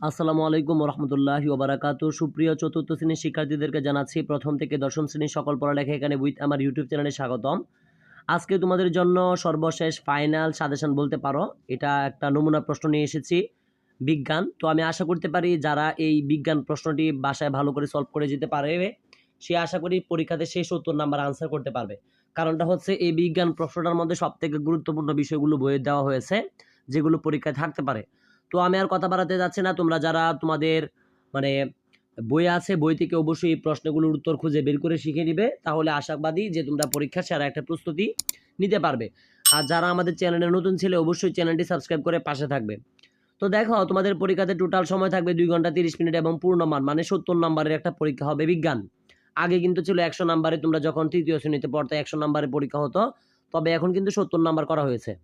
আসসালামু আলাইকুম রহমতুল্লাহি ওবারাকাতু। সুপ্রিয় চতুর্থ শ্রেণীর শিক্ষার্থীদেরকে জানাচ্ছি প্রথম থেকে দশম শ্রেণীর সকল পড়ালেখা এখানে উইথ আমার ইউটিউব চ্যানেলে স্বাগতম। আজকে তোমাদের জন্য সর্বশেষ ফাইনাল সাজেশন বলতে পারো, এটা একটা নমুনা প্রশ্ন নিয়ে এসেছি বিজ্ঞান। তো আমি আশা করতে পারি যারা এই বিজ্ঞান প্রশ্নটি বাসায় ভালো করে সলভ করে যেতে পারবে সে আশা করি পরীক্ষাতে সে 70 নাম্বার আনসার করতে পারবে। কারণটা হচ্ছে এই বিজ্ঞান প্রশ্নটার মধ্যে সবথেকে গুরুত্বপূর্ণ বিষয়গুলো বইয়ে দেওয়া হয়েছে যেগুলো পরীক্ষায় থাকতে পারে। তো আমি আর কথা বাড়াতে যাচ্ছি না, তোমরা যারা তোমাদের মানে বই আছে বই থেকে অবশ্যই এই প্রশ্নগুলোর উত্তর খুঁজে বের করে শিখে নিবে, তাহলে আশাবাদী যে তোমরা পরীক্ষা সেরা একটা প্রস্তুতি নিতে পারবে। আর যারা আমাদের চ্যানেলে নতুন ছিল অবশ্যই চ্যানেলটি সাবস্ক্রাইব করে পাশে থাকবে। তো দেখো তোমাদের পরীক্ষাতে টোটাল সময় থাকবে 2 ঘন্টা 30 মিনিট এবং পূর্ণমান মানে 70 নম্বরের একটা পরীক্ষা হবে বিজ্ঞান। আগে কিন্তু ছিল 100 নম্বরে, তোমরা যখন তৃতীয় শ্রেণীতে পড়তে 100 নম্বরের পরীক্ষা হতো, তবে এখন কিন্তু 70 নাম্বার করা হয়েছে।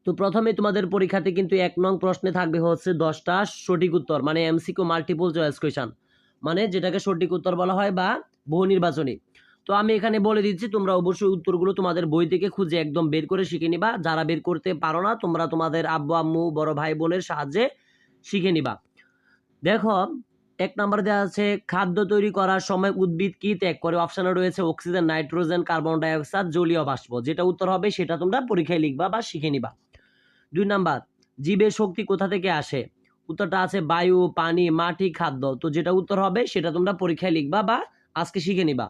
তো প্রথমে তোমাদের পরীক্ষাতে কিন্তু 1 নং প্রশ্নে থাকবে হচ্ছে 10টা সঠিক উত্তর, মানে এমসিকিউ মাল্টিপল চয়েস কোয়েশ্চন, মানে যেটাকে সঠিক উত্তর বলা হয় বা বহু নির্বাচনী। তো আমি এখানে বলে দিচ্ছি তোমরা অবশ্যই উত্তরগুলো তোমাদের বই থেকে খুঁজে একদম বের করে শিখে নিবা। যারা বের করতে পারো না তোমরা তোমাদের আব্বু আম্মু বড় ভাই বোনের সাহায্যে শিখে নিবা। দেখো 1 নম্বরে দেওয়া আছে খাদ্য তৈরি করার সময় উদ্ভিদ কি ত্যাগ করে। অপশনে রয়েছে অক্সিজেন, নাইট্রোজেন, কার্বন ডাইঅক্সাইড, জলীয় বাষ্প। যেটা উত্তর হবে সেটা তোমরা পরীক্ষায় লিখবা বা শিখে নিবা। 2 নাম্বার জীবের শক্তি কোথা থেকে আসে। উত্তরটা আছে বায়ু, পানি, মাটি, খাদ্য। তো যেটা উত্তর হবে সেটা তোমরা পরীক্ষায় লিখবা বা আজকে শিখে নিবা।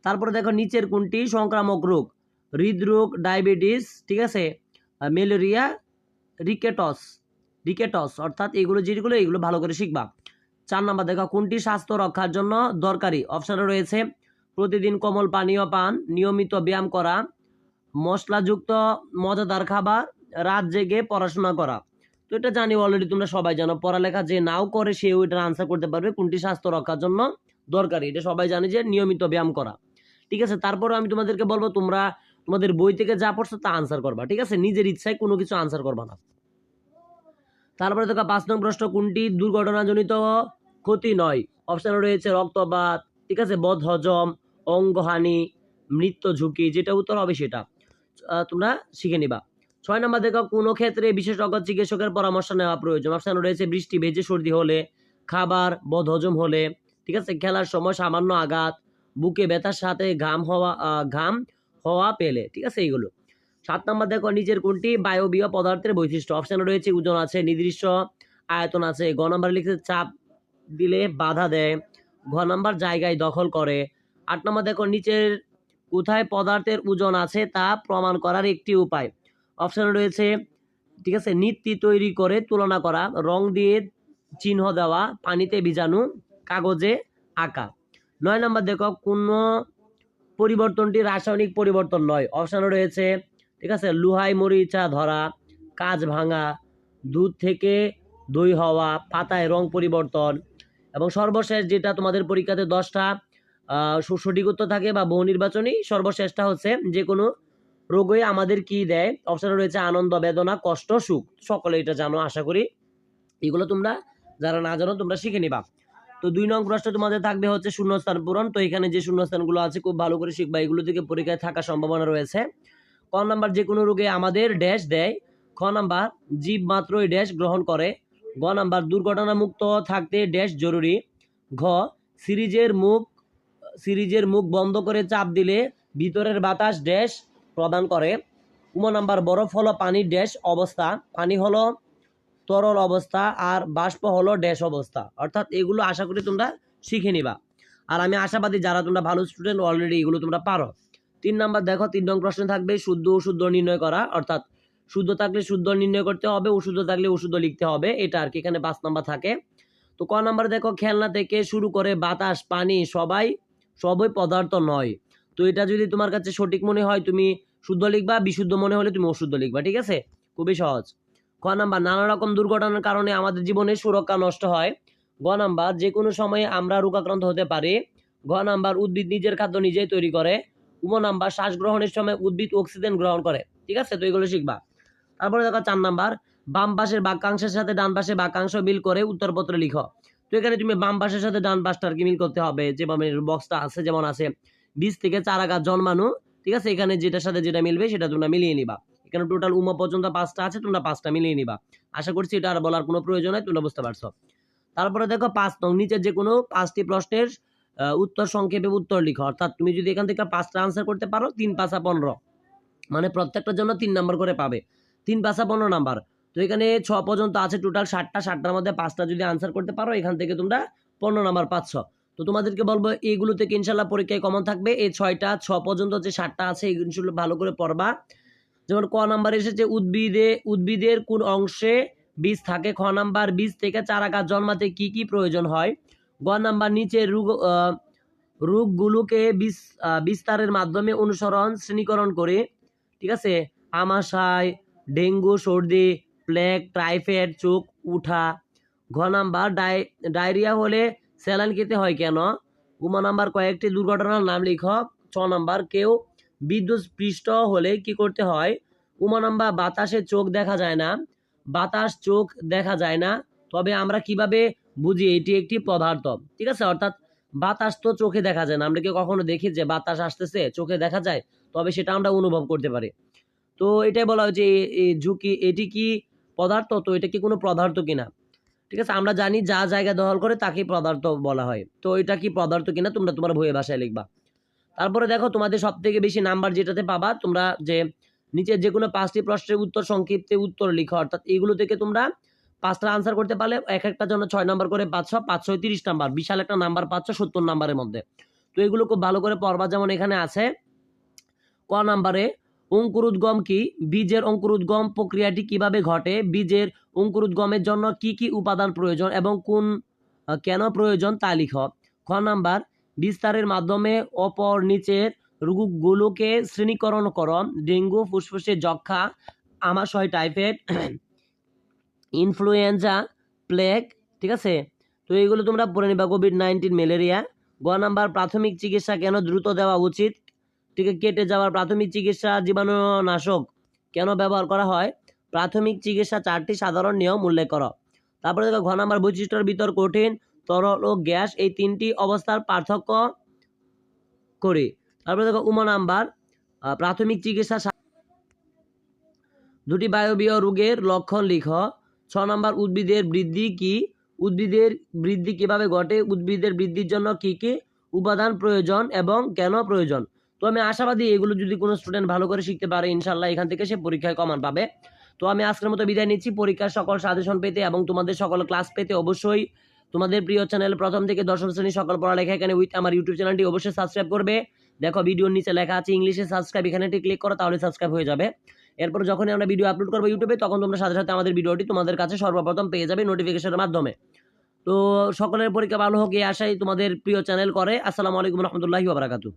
তারপরে দেখো নিচের কোনটি সংক্রামক রোগ। হৃদরোগ, ডায়াবেটিস, ঠিক আছে, ম্যালেরিয়া, রিকেটস রিকেটস অর্থাৎ এগুলো ভালো করে শিখবা। 4 নাম্বার দেখো কোনটি স্বাস্থ্য রক্ষার জন্য দরকারি। অপশনে রয়েছে প্রতিদিন কোমল পানীয় পান, নিয়মিত ব্যায়াম করা, মশলাযুক্ত মজাদার খাবার, রাত জেগে পড়াশোনা করা। তো এটা জানি অলরেডি, তোমরা সবাই জানো, পড়ালেখা যে নাও করে সে ওইটার আনসার করতে পারবে কোনটি স্বাস্থ্য রক্ষার জন্য দরকারি। এটা সবাই জানে যে নিয়মিত ব্যায়াম করা। ঠিক আছে, তারপরে আমি তোমাদেরকে বলবো তোমরা তোমাদের বই থেকে যা পড়ছো তা আনসার করবা, ঠিক আছে, নিজের ইচ্ছায় কোনো কিছু আনসার করবা না। তারপরে দেখো 5 নং প্রশ্ন কোনটি দুর্ঘটনাজনিত ক্ষতি নয়। অপশনে রয়েছে রক্তপাত, ঠিক আছে, বদহজম, অঙ্গহানি, মৃত্যু ঝুঁকি। যেটা উত্তর হবে সেটা তোমরা শিখে নিবা। 6 নম্বর দেখো কোনো ক্ষেত্রে বিশেষজ্ঞ চিকিৎসকের পরামর্শ নেওয়া প্রয়োজন। অপশনে রয়েছে বৃষ্টি ভেজে সর্দি হলে, খাবার বদহজম হলে, ঠিক আছে, খেলার সময় সামান্য আঘাত, বুকে ব্যথার সাথে ঘাম হওয়া পেলে, ঠিক আছে, এইগুলো। 7 নম্বর দেখো নিচের কোনটি বায়বীয় পদার্থের বৈশিষ্ট্য। অপশনে রয়েছে ওজন আছে, নির্দিষ্ট আয়তন আছে। গ নাম্বার লিখছে চাপ দিলে বাধা দেয়। ঘ নাম্বার জায়গায় দখল করে। 8 নম্বর দেখো নিচের কোথায় পদার্থের ওজন আছে তা প্রমাণ করার একটি উপায়। অপশনে রয়েছে, ঠিক আছে, নীতি তৈরি করে তুলনা করা, রং দিয়ে চিহ্ন দেওয়া, পানিতে ভিজানো, কাগজে আঁকা। 9 নম্বর দেখো কোন পরিবর্তনটি রাসায়নিক পরিবর্তন নয়। অপশনে রয়েছে, ঠিক আছে, লোহায় মরিচা ধরা, কাঁচ ভাঙা, দুধ থেকে দই হওয়া, পাতায় রং পরিবর্তন। এবং সর্বশেষ যেটা তোমাদের পরীক্ষাতে 10টা সঠিক উত্তর থাকে বা বহু নির্বাচনী, সর্বশেষটা হচ্ছে যে কোনো রোগই আমাদের কি দেয়। অপশনে রয়েছে আনন্দ, বেদনা, কষ্ট, সুখ। সকলে এটা জানো আশা করি, এগুলো তোমরা যারা না জানো তোমরা শিখে নিবা। তো 2 নং প্রশ্ন তোমাদের থাকবে হচ্ছে শূন্যস্থান পূরণ। তো এখানে যে শূন্যস্থানগুলো আছে খুব ভালো করে শিখবা, এগুলো থেকে পরীক্ষায় থাকার সম্ভাবনা রয়েছে। ক নাম্বার যে কোনো রোগে আমাদের ড্যাশ দেয়। খ নাম্বার জীব মাত্রই ড্যাশ গ্রহণ করে। গ নাম্বার দুর্ঘটনা মুক্ত থাকতে ড্যাশ জরুরি। ঘ সিরিজের মুখ বন্ধ করে চাপ দিলে ভিতরের বাতাস ড্যাশ প্রদান করে। উম নাম্বার বরফ হলো পানির ড্যাশ অবস্থা, পানি হলো তরল অবস্থা, আর বাষ্প হলো ড্যাশ অবস্থা। অর্থাৎ এগুলো আশা করি তোমরা শিখে নিবা। আর আমি আশাবাদী যারা তোমরা ভালো স্টুডেন্ট অলরেডি এগুলো তোমরা পারো। 3 নাম্বার দেখো 3 নং প্রশ্ন থাকবে শুদ্ধ অশুদ্ধ নির্ণয় করা। অর্থাৎ শুদ্ধ থাকলে শুদ্ধ নির্ণয় করতে হবে, অশুদ্ধ থাকলে অশুদ্ধ লিখতে হবে, এটা আর কি এখানে 5 নাম্বার থাকে। তো ক নাম্বারে দেখো খেলনা থেকে শুরু করে বাতাস, পানি সবই পদার্থ নয়। তো এটা যদি তোমার কাছে সঠিক মনে হয় তুমি শুদ্ধ লিখবা, বিশুদ্ধ মনে হলে তুমি অশুদ্ধ লিখবা, ঠিক আছে, খুবই সহজ। খ নাম্বার নানা রকম দুর্ঘটনার কারণে আমাদের জীবনের সুরক্ষা নষ্ট হয়। গ নাম্বার যে কোনো সময়ে আমরা রোগাক্রান্ত হতে পারি। ঘ নাম্বার উদ্ভিদ নিজের খাদ্য নিজেই তৈরি করে। উম নাম্বার শ্বাস গ্রহণের সময় উদ্ভিদ অক্সিজেন গ্রহণ করে, ঠিক আছে, তো এগুলো শিখবা। তারপরে দেখো 4 নাম্বার বাম পাশের বাক্যাংশের সাথে ডান পাশের বাক্যাংশ মিল করে উত্তরপত্র লিখো। তো এখানে তুমি বাম পাশের সাথে ডান পাশটার কি মিল করতে হবে, যেভাবে বক্সটা আছে যেমন আছে বীজ থেকে চারা গাছ জন্মানো, ঠিক আছে, এখানে যেটার সাথে যেটা মিলবে সেটা তোমরা মিলিয়ে নিবা। এখানে টোটাল উমা পর্যন্ত 5টা আছে, তোমরা 5টা মিলিয়ে নিবা। আশা করছি এটা আর বলার কোনো প্রয়োজন নাই, তোমরা বুঝতে পারছো। তারপরে দেখো 5 নং, নিচের যে কোনো 5টি প্রশ্নের উত্তর সংক্ষেপে উত্তর লিখো। অর্থাৎ তুমি যদি এখান থেকে 5টা আনসার করতে পারো 3 5 15, মানে প্রত্যেকটার জন্য 3 নাম্বার করে পাবে, 3 5 15 নাম্বার। তো এখানে 6 পর্যন্ত আছে টোটাল 60টার মধ্যে 5টা যদি আনসার করতে পারো এখান থেকে তোমরা 15 নাম্বার পাচ্ছ। তো তোমাদেরকে বলবো এইগুলো থেকে ইনশাল্লাহ পরীক্ষায় কমন থাকবে। এই 6 পর্যন্ত যে 60টা আছে এগুলো ভালো করে পড়বা। যেমন ক নাম্বার এসেছে উদ্ভিদের কোন অংশে বীজ থাকে। খ নাম্বার বীজ থেকে চারা গাছ জন্মাতে কি কি প্রয়োজন হয়। গ নাম্বার নিচে রোগগুলোকে বিস্তারের মাধ্যমে অনুসরণ শ্রেণীকরণ করে, ঠিক আছে, আমাশয়, ডেঙ্গু, সর্দি, প্লেগ, টাইফয়েড, চোখ উঠা। ঘ নাম্বার ডায়রিয়া হলে স্যালাইন খেতে হয় কেন। উমা নাম্বার কয়েকটি দুর্ঘটনার নাম লিখো। ছ নাম্বার কেউ বিদ্যুৎ পৃষ্ঠ হলে কি করতে হয়। উমা নাম্বার বাতাসে চোখ দেখা যায় না, বাতাস চোখ দেখা যায় না, তবে আমরা কিভাবে বুঝি এটি একটি পদার্থ। ঠিক আছে, অর্থাৎ বাতাস তো চোখে দেখা যায় না, আমরা কি কখনো দেখি যে বাতাস আসতেছে চোখে দেখা যায়, তবে সেটা আমরা অনুভব করতে পারি। তো এটাই বলা হয় যে ঝুঁকি এটি কি পদার্থ, তো এটা কি কোনো পদার্থ কিনা। ঠিক আছে, আমরা জানি যা জায়গা দখল করে তাকেই পদার্থ বলা হয়, তো এটা কি পদার্থ কিনা তোমরা তোমার বইয়ের ভাষায় লিখবা। তারপরে দেখো তোমাদের সব থেকে বেশি নাম্বার যেটাতে পাবা তোমরা, যে নিচের যে কোনো 5টি প্রশ্নের উত্তর সংক্ষিপ্তে উত্তর লিখো। অর্থাৎ এইগুলো থেকে তোমরা 5টা আনসার করতে পারলে এক একটার জন্য 6 নাম্বার করে পাচ্ছ, 5 6 30 নাম্বার, বিশাল একটা নাম্বার পাচ্ছ 70 নাম্বারের মধ্যে। তো এগুলো খুব ভালো করে পড়বা। যেমন এখানে আছে ক নাম্বারে অঙ্কুরোদ্গম কি, বীজের অঙ্কুরোদ্গম প্রক্রিয়াটি কিভাবে ঘটে, বীজের অঙ্কুরোদ্গমের জন্য কি কি উপাদান প্রয়োজন এবং কেন প্রয়োজন তা লিখো। খ নাম্বার বিস্তারের মাধ্যমে অপর নিচের রোগগুলোকে শ্রেণীকরণ করো। ডেঙ্গু, ফুসফুসে যক্ষা, আমাশয়, টাইফয়েড, ইনফ্লুয়েঞ্জা, প্লেগ। ঠিক আছে, তো এইগুলো তোমরা পড়ে নিবা। COVID-19, malaria. গ নাম্বার প্রাথমিক চিকিৎসা কেন দ্রুত দেওয়া উচিত। ঠিক আছে, কেটে যাওয়ার প্রাথমিক চিকিৎসা জীবাণুনাশক কেন ব্যবহার করা হয়। প্রাথমিক চিকিৎসা 4টি সাধারণ নিয়ম উল্লেখ করো। তারপরে দেখো ঘ নাম্বার বৈশিষ্ট্যের ভিতর কঠিন, তরল ও গ্যাস এই 3টি অবস্থার পার্থক্য করে। তারপরে দেখো উম নাম্বার প্রাথমিক চিকিৎসা 2টি বায়বীয় রোগের লক্ষণ লিখো। 6 নাম্বার উদ্ভিদের বৃদ্ধি কি, উদ্ভিদের বৃদ্ধি কিভাবে ঘটে, উদ্ভিদের বৃদ্ধির জন্য কি কি উপাদান প্রয়োজন এবং কেন প্রয়োজন। তো আমি আশাবাদী এগুলো যদি কোনো স্টুডেন্ট ভালো করে শিখতে পারে ইনশাল্লাহ এখান থেকে সে পরীক্ষায় কমান পাবে। তো আমি আজকের মতো বিদায় নিচ্ছি। পরীক্ষার সকল সাজেশন পেতে এবং তোমাদের সকল ক্লাস পেতে অবশ্যই তোমাদের প্রিয় চ্যানেল প্রথম থেকে দশম শ্রেণী সকল পড়ালেখা এখানে উইথ আমার ইউটিউব চ্যানেলটি অবশ্যই সাবস্ক্রাইব করবে। দেখো ভিডিওর নিচে লেখা আছে ইংলিশে সাবস্ক্রাইব, এখানে ক্লিক করো তাহলে সাবস্ক্রাইব হয়ে যাবে। এরপর যখনই আমরা ভিডিও আপলোড করবো ইউটিউবে তখন তোমরা সাথে সাথে আমাদের ভিডিওটি তোমাদের কাছে সর্বপ্রথম পেয়ে যাবে নোটিফিকেশনের মাধ্যমে। তো সকলের পরীক্ষা ভালো হোক এই আশাই তোমাদের প্রিয় চ্যানেল করে। আসসালামু আলাইকুম রহমতুল্লাহি ওয়া বারাকাতুহু।